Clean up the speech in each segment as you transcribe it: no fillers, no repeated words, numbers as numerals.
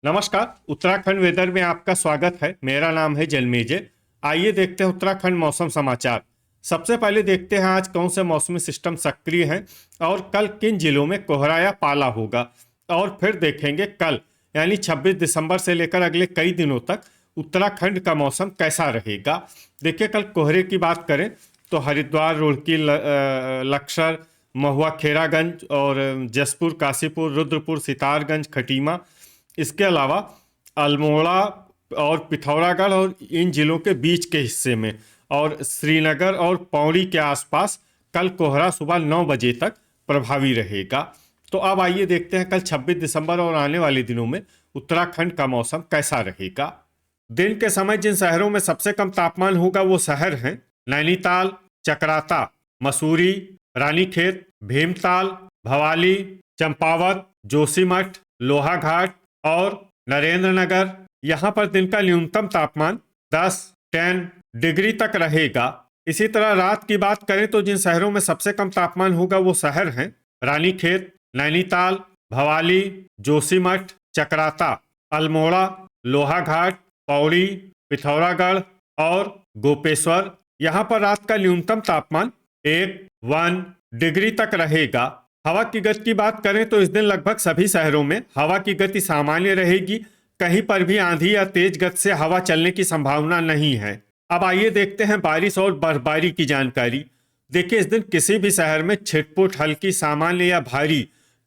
नमस्कार। उत्तराखंड वेदर में आपका स्वागत है। मेरा नाम है जलमेजे। आइए देखते हैं उत्तराखंड मौसम समाचार। सबसे पहले देखते हैं आज कौन से मौसमी सिस्टम सक्रिय हैं और कल किन जिलों में कोहरा या पाला होगा। और फिर देखेंगे कल यानी 26 दिसंबर से लेकर अगले कई दिनों तक उत्तराखंड का मौसम कैसा रहेगा। देखिए, कल कोहरे की बात करें तो हरिद्वार, रुड़की, लक्सर, महुआ, खेरागंज और जसपुर, काशीपुर, रुद्रपुर, सितारगंज, खटीमा, इसके अलावा अल्मोड़ा और पिथौरागढ़ और इन जिलों के बीच के हिस्से में और श्रीनगर और पौड़ी के आसपास कल कोहरा सुबह 9 बजे तक प्रभावी रहेगा। तो अब आइए देखते हैं कल 26 दिसंबर और आने वाले दिनों में उत्तराखंड का मौसम कैसा रहेगा। दिन के समय जिन शहरों में सबसे कम तापमान होगा वो शहर हैं नैनीताल, चकराता, मसूरी, रानीखेत, भीमताल, भवाली, चंपावत, जोशीमठ, लोहाघाट और नरेंद्र नगर। यहाँ पर दिन का न्यूनतम तापमान 10 डिग्री तक रहेगा। इसी तरह रात की बात करें तो जिन शहरों में सबसे कम तापमान होगा वो शहर हैं रानीखेत, नैनीताल, भवाली, जोशीमठ, चकराता, अल्मोड़ा, लोहाघाट, पौड़ी, पिथौरागढ़ और गोपेश्वर। यहाँ पर रात का न्यूनतम तापमान 1 डिग्री तक रहेगा। हवा की गति की बात करें तो इस दिन लगभग सभी शहरों में हवा की गति सामान्य रहेगी। कहीं पर भी आंधी या तेज गति से हवा चलने की संभावना नहीं है। अब आइए देखते हैं बारिश और बर्फबारी की जानकारी। देखिए, इस दिन किसी भी शहर में छिटपुट, हल्की, सामान्य या भारी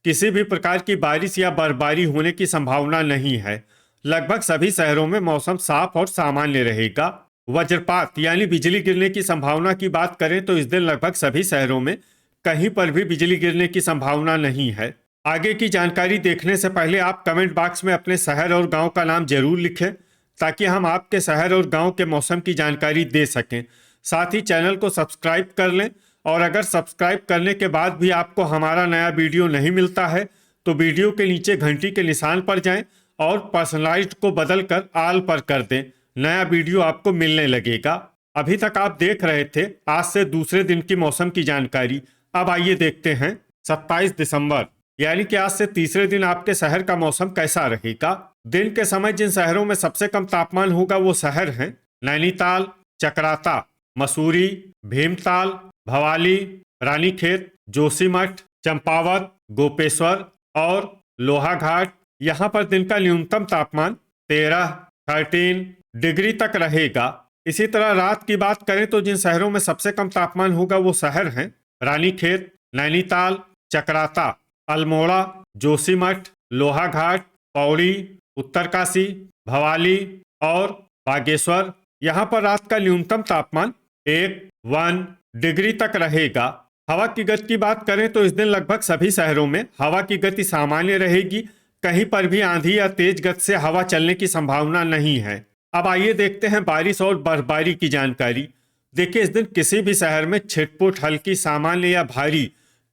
किसी भी प्रकार की बारिश या बर्फबारी होने की संभावना नहीं है। लगभग सभी शहरों में मौसम साफ और सामान्य रहेगा। वज्रपात यानी बिजली गिरने की संभावना की बात करें तो इस दिन लगभग सभी शहरों में कहीं पर भी बिजली गिरने की संभावना नहीं है। आगे की जानकारी देखने से पहले आप कमेंट बॉक्स में अपने शहर और गांव का नाम जरूर लिखें ताकि हम आपके शहर और गांव के मौसम की जानकारी दे सकें। साथ ही चैनल को सब्सक्राइब कर लें और अगर सब्सक्राइब करने के बाद भी आपको हमारा नया वीडियो नहीं मिलता है तो वीडियो के नीचे घंटी के निशान पर जाएं और पर्सनलाइज्ड को बदल कर आल पर कर दें। नया वीडियो आपको मिलने लगेगा। अभी तक आप देख रहे थे आज से दूसरे दिन की मौसम की जानकारी। अब आइए देखते हैं 27 दिसंबर यानी कि आज से तीसरे दिन आपके शहर का मौसम कैसा रहेगा। दिन के समय जिन शहरों में सबसे कम तापमान होगा वो शहर हैं नैनीताल, चकराता, मसूरी, भीमताल, भवाली, रानीखेत, जोशीमठ, चंपावत, गोपेश्वर और लोहाघाट। यहाँ पर दिन का न्यूनतम तापमान 13 डिग्री तक रहेगा। इसी तरह रात की बात करें तो जिन शहरों में सबसे कम तापमान होगा वो शहर हैं रानीखेत, नैनीताल, चकराता, अल्मोड़ा, जोशीमठ, लोहाघाट, पौड़ी, उत्तरकाशी, भवाली और बागेश्वर। यहाँ पर रात का न्यूनतम तापमान 1 डिग्री तक रहेगा। हवा की गति की बात करें तो इस दिन लगभग सभी शहरों में हवा की गति सामान्य रहेगी। कहीं पर भी आंधी या तेज गति से हवा चलने की संभावना नहीं है। अब आइए देखते हैं बारिश और बर्फबारी की जानकारी। देखिए, इस दिन किसी भी शहर में छिटपुट, हल्की, सामान्य या भारी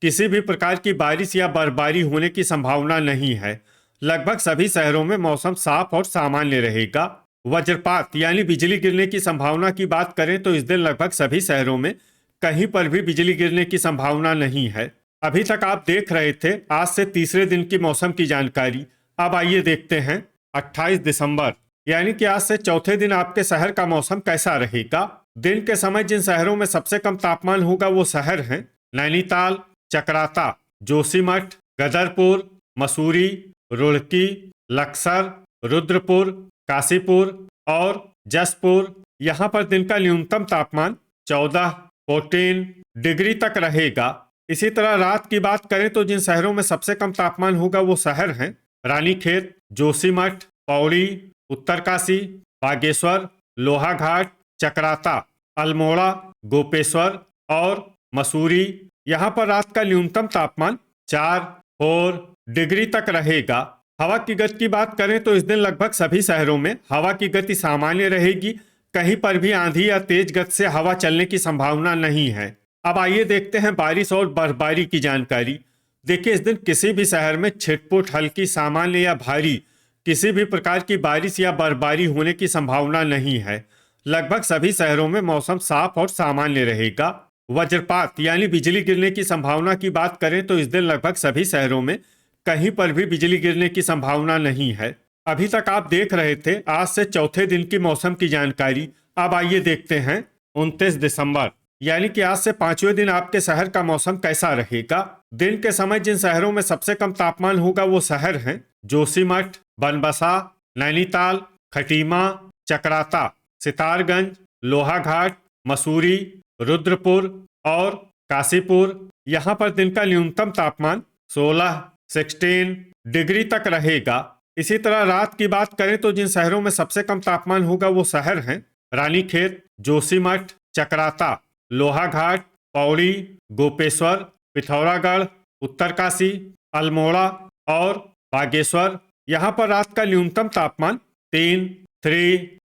किसी भी प्रकार की बारिश या बर्फबारी होने की संभावना नहीं है। लगभग सभी शहरों में मौसम साफ और सामान्य रहेगा। वज्रपात यानी बिजली गिरने की संभावना की बात करें तो इस दिन लगभग सभी शहरों में कहीं पर भी बिजली गिरने की संभावना नहीं है। अभी तक आप देख रहे थे आज से तीसरे दिन की मौसम की जानकारी। अब आइए देखते हैं 28 दिसंबर यानी कि आज से चौथे दिन आपके शहर का मौसम कैसा रहेगा। दिन के समय जिन शहरों में सबसे कम तापमान होगा वो शहर हैं नैनीताल, चकराता, जोशीमठ, गदरपुर, मसूरी, रुड़की, लक्सर, रुद्रपुर, काशीपुर और जसपुर। यहाँ पर दिन का न्यूनतम तापमान 14 डिग्री तक रहेगा। इसी तरह रात की बात करें तो जिन शहरों में सबसे कम तापमान होगा वो शहर हैं रानीखेत, जोशीमठ, पौड़ी, उत्तरकाशी, बागेश्वर, लोहाघाट, चकराता, अल्मोड़ा, गोपेश्वर और मसूरी। यहाँ पर रात का न्यूनतम तापमान 4 डिग्री तक रहेगा। हवा की गति की बात करें तो इस दिन लगभग सभी शहरों में हवा की गति सामान्य रहेगी। कहीं पर भी आंधी या तेज गति से हवा चलने की संभावना नहीं है। अब आइए देखते हैं बारिश और बर्फबारी की जानकारी। देखिए, इस दिन किसी भी शहर में छिटपुट, हल्की, सामान्य या भारी किसी भी प्रकार की बारिश या बर्फबारी होने की संभावना नहीं है। लगभग सभी शहरों में मौसम साफ और सामान्य रहेगा। वज्रपात यानी बिजली गिरने की संभावना की बात करें तो इस दिन लगभग सभी शहरों में कहीं पर भी बिजली गिरने की संभावना नहीं है। अभी तक आप देख रहे थे आज से चौथे दिन की मौसम की जानकारी। अब आइए देखते हैं 29 दिसंबर यानी कि आज से पांचवें दिन आपके शहर का मौसम कैसा रहेगा। दिन के समय जिन शहरों में सबसे कम तापमान होगा वो शहर हैं जोशीमठ, बनबसा, नैनीताल, खटीमा, चकराता, सितारगंज, लोहाघाट, मसूरी, रुद्रपुर और काशीपुर। यहाँ पर दिन का न्यूनतम तापमान 16 डिग्री तक रहेगा। इसी तरह रात की बात करें तो जिन शहरों में सबसे कम तापमान होगा वो शहर हैं रानीखेत, जोशीमठ, चकराता, लोहाघाट, पौड़ी, गोपेश्वर, पिथौरागढ़, उत्तरकाशी, अल्मोड़ा और बागेश्वर। यहाँ पर रात का न्यूनतम तापमान 3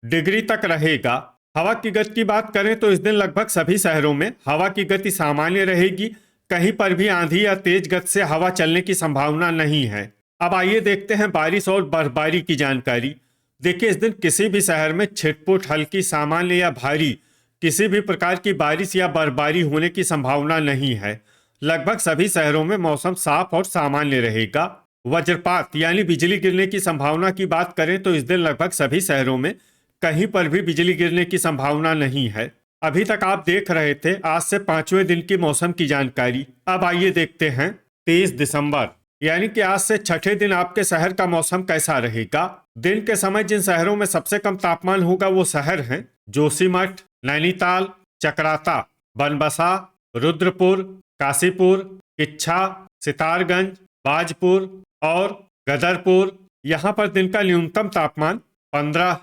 डिग्री तक रहेगा। हवा की गति की बात करें तो इस दिन लगभग सभी शहरों में हवा की गति सामान्य रहेगी। कहीं पर भी आंधी या तेज गति से हवा चलने की संभावना नहीं है। अब आइए देखते हैं बारिश और बर्फबारी की जानकारी। देखिए इस दिन किसी भी शहर में छिटपुट, हल्की, सामान्य या भारी किसी भी प्रकार की बारिश या बर्फबारी होने की संभावना नहीं है। लगभग सभी शहरों में मौसम साफ और सामान्य रहेगा। वज्रपात यानी बिजली गिरने की संभावना की बात करें तो इस दिन लगभग सभी शहरों में कहीं पर भी बिजली गिरने की संभावना नहीं है। अभी तक आप देख रहे थे आज से पांचवें दिन की मौसम की जानकारी। अब आइए देखते हैं 23 दिसंबर यानी कि आज से छठे दिन आपके शहर का मौसम कैसा रहेगा। दिन के समय जिन शहरों में सबसे कम तापमान होगा वो शहर हैं जोशीमठ, नैनीताल, चकराता, बनबसा, रुद्रपुर, काशीपुर, किच्छा, सितारगंज, बाजपुर और गदरपुर। यहाँ पर दिन का न्यूनतम तापमान 15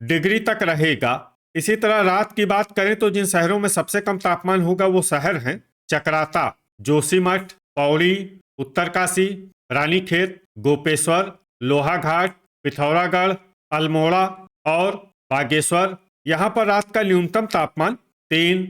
डिग्री तक रहेगा। इसी तरह रात की बात करें तो जिन शहरों में सबसे कम तापमान होगा वो शहर हैं चकराता, जोशीमठ, पौड़ी, उत्तरकाशी, रानीखेत, गोपेश्वर, लोहाघाट, पिथौरागढ़, अल्मोड़ा और बागेश्वर। यहाँ पर रात का न्यूनतम तापमान 3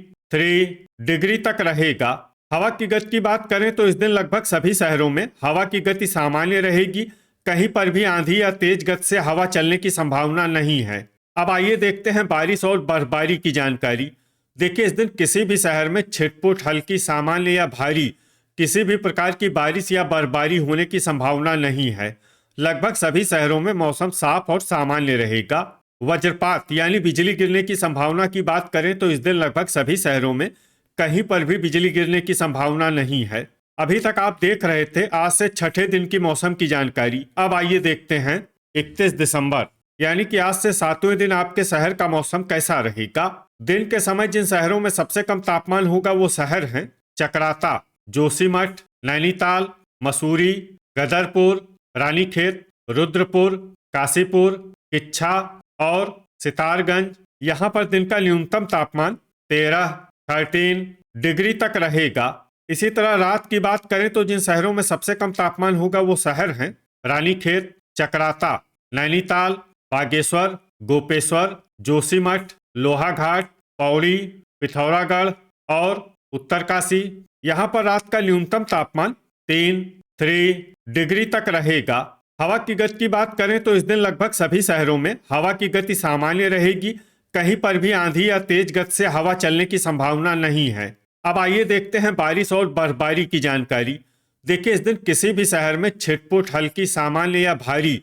डिग्री तक रहेगा। हवा की गति की बात करें तो इस दिन लगभग सभी शहरों में हवा की गति सामान्य रहेगी। कहीं पर भी आंधी या तेज गति से हवा चलने की संभावना नहीं है। अब आइए देखते हैं बारिश और बर्फबारी की जानकारी। देखिए इस दिन किसी भी शहर में छिटपुट, हल्की, सामान्य या भारी किसी भी प्रकार की बारिश या बर्फबारी होने की संभावना नहीं है। लगभग सभी शहरों में मौसम साफ और सामान्य रहेगा। वज्रपात यानी बिजली गिरने की संभावना की बात करें तो इस दिन लगभग सभी शहरों में कहीं पर भी बिजली गिरने की संभावना नहीं है। अभी तक आप देख रहे थे आज से छठे दिन की मौसम की जानकारी। अब आइए देखते हैं 31 दिसंबर यानी कि आज से सातवें दिन आपके शहर का मौसम कैसा रहेगा। दिन के समय जिन शहरों में सबसे कम तापमान होगा वो शहर हैं चकराता, जोशीमठ, नैनीताल, मसूरी, गदरपुर, रानीखेत, रुद्रपुर, काशीपुर, किच्छा और सितारगंज। यहाँ पर दिन का न्यूनतम तापमान 13 डिग्री तक रहेगा। इसी तरह रात की बात करें तो जिन शहरों में सबसे कम तापमान होगा वो शहर हैं रानीखेत, चकराता, नैनीताल, बागेश्वर, गोपेश्वर, जोशीमठ, लोहाघाट, पौड़ी, पिथौरागढ़ और उत्तरकाशी। यहाँ पर रात का न्यूनतम तापमान 3 डिग्री तक रहेगा। हवा की गति की बात करें तो इस दिन लगभग सभी शहरों में हवा की गति सामान्य रहेगी। कहीं पर भी आंधी या तेज गति से हवा चलने की संभावना नहीं है। अब आइए देखते हैं बारिश और बर्फबारी की जानकारी। देखिए इस दिन किसी भी शहर में छिटपुट, हल्की, सामान्य या भारी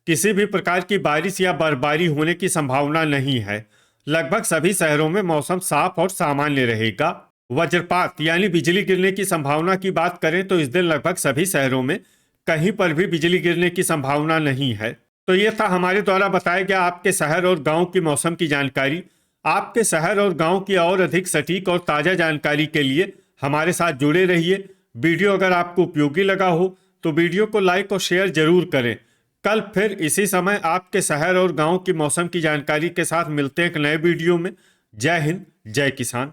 किसी भी प्रकार की बारिश या बर्फबारी होने की संभावना नहीं है। लगभग सभी शहरों में मौसम साफ और सामान्य रहेगा। वज्रपात यानी बिजली गिरने की संभावना की बात करें तो इस दिन लगभग सभी शहरों में कहीं पर भी बिजली गिरने की संभावना नहीं है। तो ये था हमारे द्वारा बताया गया आपके शहर और गांव की मौसम की जानकारी। आपके शहर और गांव की और अधिक सटीक और ताज़ा जानकारी के लिए हमारे साथ जुड़े रहिए। वीडियो अगर आपको उपयोगी लगा हो तो वीडियो को लाइक और शेयर जरूर करें। कल फिर इसी समय आपके शहर और गांव की मौसम की जानकारी के साथ मिलते हैं एक नए वीडियो में। जय हिंद, जय किसान।